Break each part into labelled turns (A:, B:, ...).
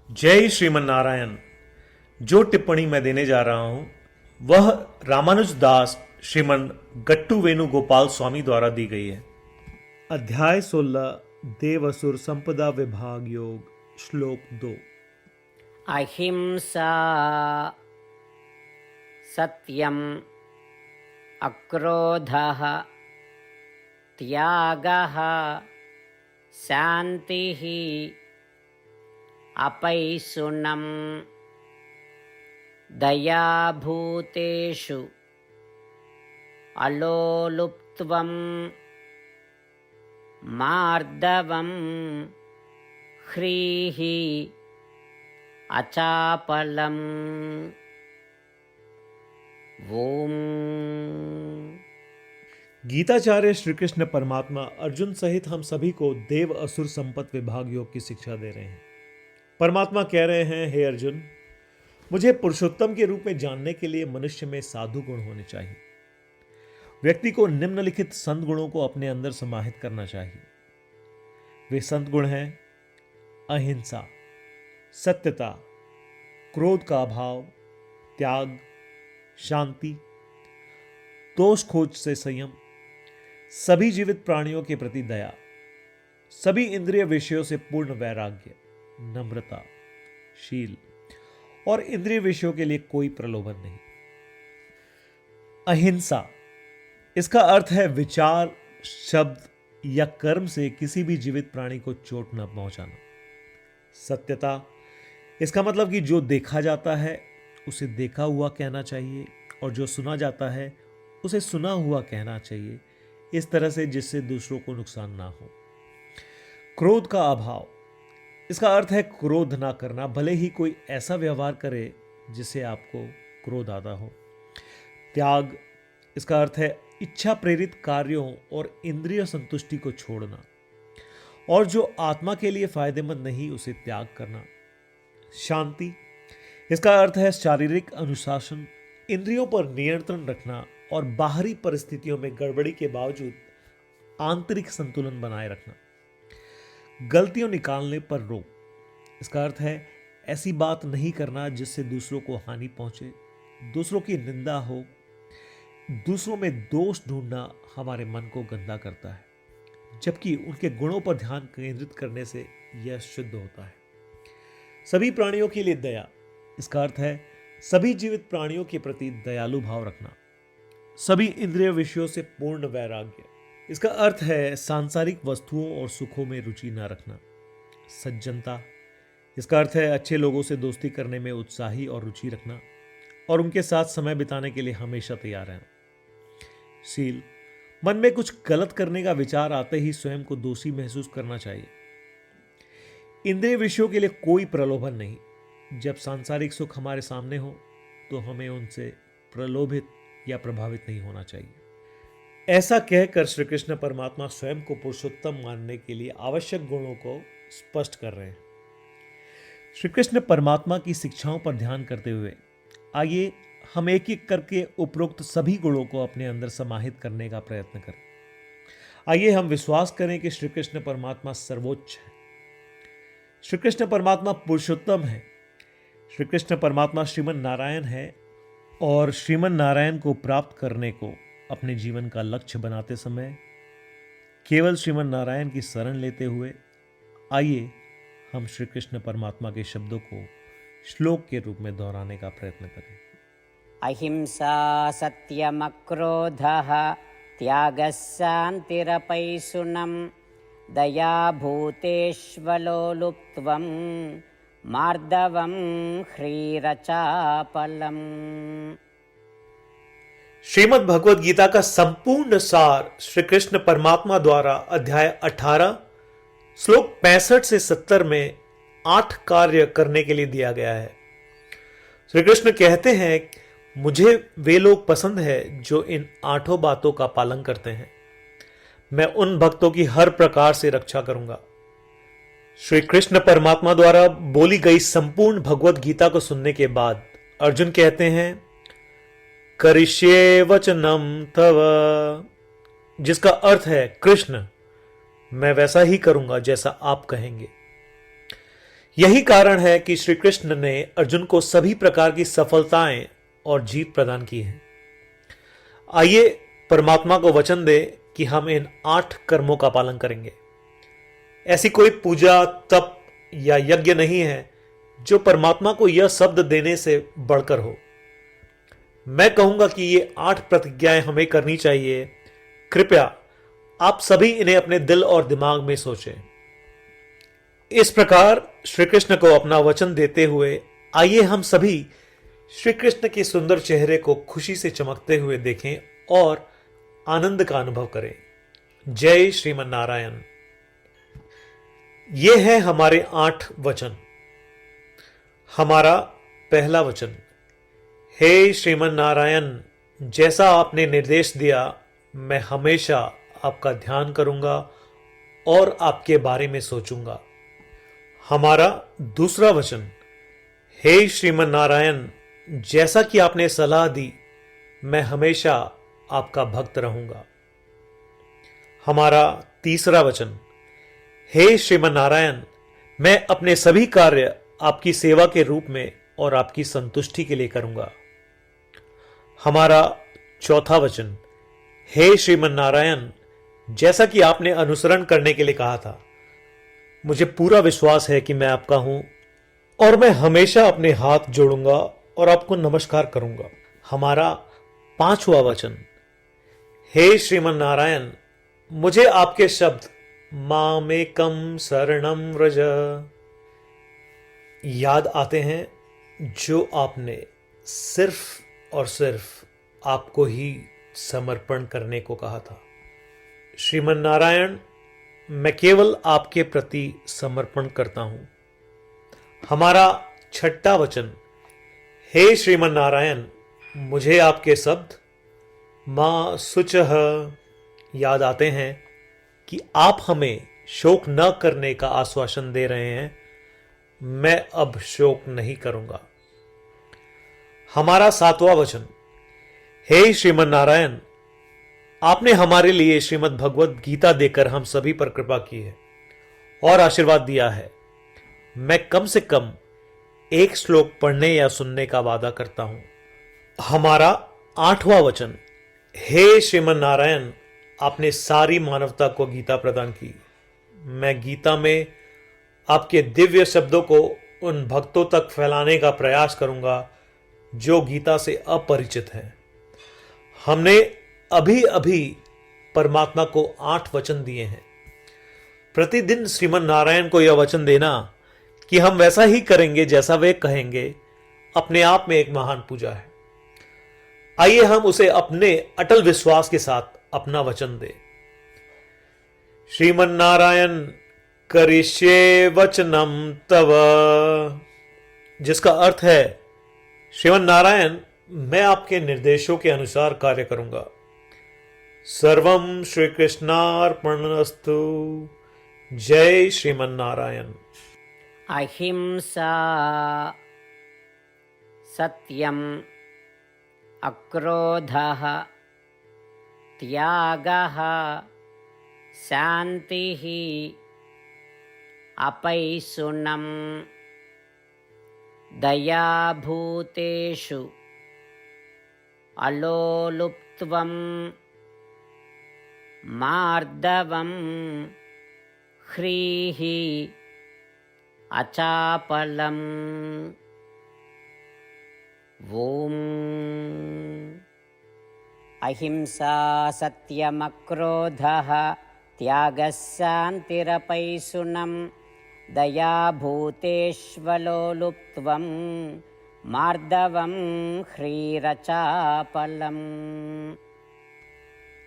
A: जय श्रीमन नारायण। जो टिप्पणी मैं देने जा रहा हूं वह रामानुज दास श्रीमन गट्टू वेणुगोपाल स्वामी द्वारा दी गई है। अध्याय 16 देवसुर संपदा विभाग योग श्लोक 2।
B: अहिंसा सत्यम अक्रोधः त्यागः शान्तिः अपैशुनम् दयाभूतेषु अलोलुप्त्वं मार्दवं ह्रीः अचापलम्। ओम।
A: गीताचार्य श्री कृष्ण परमात्मा अर्जुन सहित हम सभी को देव असुर संपत विभाग योग की शिक्षा दे रहे हैं। परमात्मा कह रहे हैं, हे अर्जुन, मुझे पुरुषोत्तम के रूप में जानने के लिए मनुष्य में साधु गुण होने चाहिए। व्यक्ति को निम्नलिखित संत गुणों को अपने अंदर समाहित करना चाहिए। वे संत गुण हैं अहिंसा, सत्यता, क्रोध का अभाव, त्याग, शांति, दोष खोज से संयम, सभी जीवित प्राणियों के प्रति दया, सभी इंद्रिय विषयों से पूर्ण वैराग्य, नम्रता, शील और इंद्रिय विषयों के लिए कोई प्रलोभन नहीं। अहिंसा, इसका अर्थ है विचार, शब्द या कर्म से किसी भी जीवित प्राणी को चोट न पहुंचाना। सत्यता, इसका मतलब कि जो देखा जाता है उसे देखा हुआ कहना चाहिए और जो सुना जाता है उसे सुना हुआ कहना चाहिए, इस तरह से जिससे दूसरों को नुकसान ना हो। क्रोध का अभाव, इसका अर्थ है क्रोध ना करना, भले ही कोई ऐसा व्यवहार करे जिससे आपको क्रोध आता हो। त्याग, इसका अर्थ है इच्छा प्रेरित कार्यों और इंद्रिय संतुष्टि को छोड़ना और जो आत्मा के लिए फायदेमंद नहीं उसे त्याग करना। शांति, इसका अर्थ है शारीरिक अनुशासन, इंद्रियों पर नियंत्रण रखना और बाहरी परिस्थितियों में गड़बड़ी के बावजूद आंतरिक संतुलन बनाए रखना। गलतियों निकालने पर रोक, इसका अर्थ है ऐसी बात नहीं करना जिससे दूसरों को हानि पहुंचे, दूसरों की निंदा हो। दूसरों में दोष ढूंढना हमारे मन को गंदा करता है, जबकि उनके गुणों पर ध्यान केंद्रित करने से यह शुद्ध होता है। सभी प्राणियों के लिए दया, इसका अर्थ है सभी जीवित प्राणियों के प्रति दयालु भाव रखना। सभी इंद्रिय विषयों से पूर्ण वैराग्य, इसका अर्थ है सांसारिक वस्तुओं और सुखों में रुचि न रखना। सज्जनता, इसका अर्थ है अच्छे लोगों से दोस्ती करने में उत्साही और रुचि रखना और उनके साथ समय बिताने के लिए हमेशा तैयार रहना। शील, मन में कुछ गलत करने का विचार आते ही स्वयं को दोषी महसूस करना चाहिए। इंद्रिय विषयों के लिए कोई प्रलोभन नहीं। जब सांसारिक सुख हमारे सामने हो तो हमें उनसे प्रलोभित या प्रभावित नहीं होना चाहिए। ऐसा कहकर श्री कृष्ण परमात्मा स्वयं को पुरुषोत्तम मानने के लिए आवश्यक गुणों को स्पष्ट कर रहे हैं। श्री कृष्ण परमात्मा की शिक्षाओं पर ध्यान करते हुए आइए हम एक एक करके उपरोक्त सभी गुणों को अपने अंदर समाहित करने का प्रयत्न करें। आइए हम विश्वास करें कि श्री कृष्ण परमात्मा सर्वोच्च है। श्री कृष्ण परमात्मा पुरुषोत्तम है। श्री कृष्ण परमात्मा श्रीमन नारायण है और श्रीमन नारायण को प्राप्त करने को अपने जीवन का लक्ष्य बनाते समय केवल श्रीमन नारायण की शरण लेते हुए आइए हम श्री कृष्ण परमात्मा के शब्दों को श्लोक के रूप में दोहराने का प्रयत्न करें।
B: अहिंसा सत्यमक्रोधः त्यागः शान्तिरपैशुनम् दयाभूतेष्वलोलुप्त्वं मार्दवं ह्रीरचापलम्।
A: श्रीमद् भगवद गीता का संपूर्ण सार श्री कृष्ण परमात्मा द्वारा अध्याय 18 श्लोक 65 से 70 में 8 कार्य करने के लिए दिया गया है। श्री कृष्ण कहते हैं, मुझे वे लोग पसंद है जो इन 8 बातों का पालन करते हैं। मैं उन भक्तों की हर प्रकार से रक्षा करूंगा। श्री कृष्ण परमात्मा द्वारा बोली गई संपूर्ण भगवद गीता को सुनने के बाद अर्जुन कहते हैं, करिष्ये वचनम तव, जिसका अर्थ है कृष्ण मैं वैसा ही करूंगा जैसा आप कहेंगे। यही कारण है कि श्री कृष्ण ने अर्जुन को सभी प्रकार की सफलताएं और जीत प्रदान की है। आइए परमात्मा को वचन दे कि हम इन 8 कर्मों का पालन करेंगे। ऐसी कोई पूजा, तप या यज्ञ नहीं है जो परमात्मा को यह शब्द देने से बढ़कर हो। मैं कहूंगा कि ये 8 प्रतिज्ञाएं हमें करनी चाहिए। कृपया आप सभी इन्हें अपने दिल और दिमाग में सोचें। इस प्रकार श्री कृष्ण को अपना वचन देते हुए आइए हम सभी श्री कृष्ण के सुंदर चेहरे को खुशी से चमकते हुए देखें और आनंद का अनुभव करें। जय श्रीमन नारायण। ये है हमारे 8 वचन। हमारा पहला वचन, हे श्रीमन नारायण, जैसा आपने निर्देश दिया मैं हमेशा आपका ध्यान करूंगा और आपके बारे में सोचूंगा। हमारा दूसरा वचन, हे श्रीमन नारायण, जैसा कि आपने सलाह दी मैं हमेशा आपका भक्त रहूंगा। हमारा तीसरा वचन, हे श्रीमन नारायण, मैं अपने सभी कार्य आपकी सेवा के रूप में और आपकी संतुष्टि के लिए करूंगा। हमारा चौथा वचन, हे श्रीमन नारायण, जैसा कि आपने अनुसरण करने के लिए कहा था मुझे पूरा विश्वास है कि मैं आपका हूं और मैं हमेशा अपने हाथ जोड़ूंगा और आपको नमस्कार करूंगा। हमारा पांचवा वचन, हे श्रीमन नारायण, मुझे आपके शब्द मामेकम शरणम व्रज याद आते हैं जो आपने सिर्फ और सिर्फ आपको ही समर्पण करने को कहा था। श्रीमन नारायण, मैं केवल आपके प्रति समर्पण करता हूं। हमारा छठा वचन, हे श्रीमन नारायण, मुझे आपके शब्द मां शुचः याद आते हैं कि आप हमें शोक न करने का आश्वासन दे रहे हैं। मैं अब शोक नहीं करूंगा। हमारा सातवां वचन, हे श्रीमन नारायण, आपने हमारे लिए श्रीमद् भगवद गीता देकर हम सभी पर कृपा की है और आशीर्वाद दिया है। मैं कम से कम एक श्लोक पढ़ने या सुनने का वादा करता हूं। हमारा आठवां वचन, हे श्रीमन नारायण, आपने सारी मानवता को गीता प्रदान की। मैं गीता में आपके दिव्य शब्दों को उन भक्तों तक फैलाने का प्रयास करूंगा जो गीता से अपरिचित हैं। हमने अभी अभी परमात्मा को 8 वचन दिए हैं। प्रतिदिन श्रीमन नारायण को यह वचन देना कि हम वैसा ही करेंगे जैसा वे कहेंगे अपने आप में एक महान पूजा है। आइए हम उसे अपने अटल विश्वास के साथ अपना वचन दें। श्रीमन नारायण करिष्ये वचनम तव, जिसका अर्थ है श्रीमन नारायण, मैं आपके निर्देशों के अनुसार कार्य करूंगा। सर्वम श्री कृष्णार्पणमस्तु। जय श्रीमन नारायण।
B: अहिंसा सत्यम अक्रोधः त्यागः शान्तिः अपैशुनम् दयाभूतेषु अलोलुप्त्वं मार्दवं ह्रीः अचापलम्। ॐ अहिंसा सत्यमक्रोधः त्यागः शान्तिरपैशुनम् दयाभूतेष्वलोलुप्त्वं मार्दवं ह्रीरचापलम्।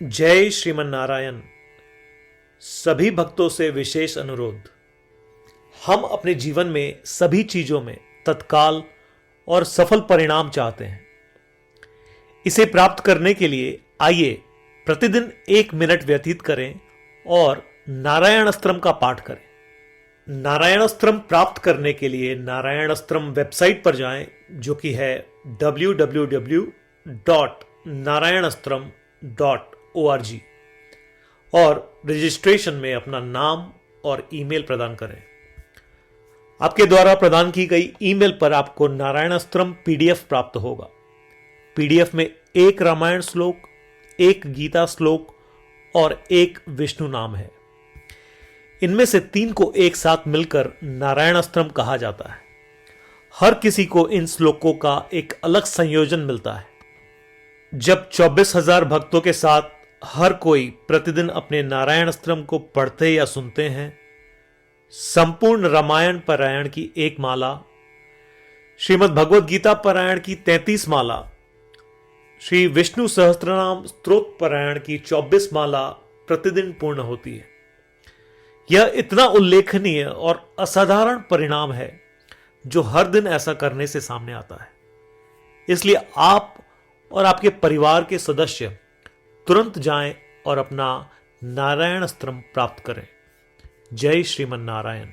A: जय श्रीमन नारायण। सभी भक्तों से विशेष अनुरोध, हम अपने जीवन में सभी चीजों में तत्काल और सफल परिणाम चाहते हैं। इसे प्राप्त करने के लिए आइए प्रतिदिन 1 मिनट व्यतीत करें और नारायण अस्त्रम का पाठ करें। नारायण अस्त्रम प्राप्त करने के लिए नारायण अस्त्रम वेबसाइट पर जाएं, जो कि है www.narayanastram.org, और रजिस्ट्रेशन में अपना नाम और ईमेल प्रदान करें। आपके द्वारा प्रदान की गई ईमेल पर आपको नारायण अस्त्रम पीडीएफ प्राप्त होगा। पीडीएफ में एक रामायण श्लोक, एक गीता श्लोक और एक विष्णु नाम है। इनमें से 3 को एक साथ मिलकर नारायण अस्त्रम कहा जाता है। हर किसी को इन श्लोकों का एक अलग संयोजन मिलता है। जब 24,000 भक्तों के साथ हर कोई प्रतिदिन अपने नारायण अस्त्रम को पढ़ते या सुनते हैं, संपूर्ण रामायण पारायण की एक माला, श्रीमद् भगवद गीता पारायण की 33 माला, श्री विष्णु सहस्त्रनाम स्तोत्र पारायण की 24 माला प्रतिदिन पूर्ण होती है। यह इतना उल्लेखनीय और असाधारण परिणाम है जो हर दिन ऐसा करने से सामने आता है। इसलिए आप और आपके परिवार के सदस्य तुरंत जाएं और अपना नारायण अस्त्रम प्राप्त करें। जय श्रीमन नारायण।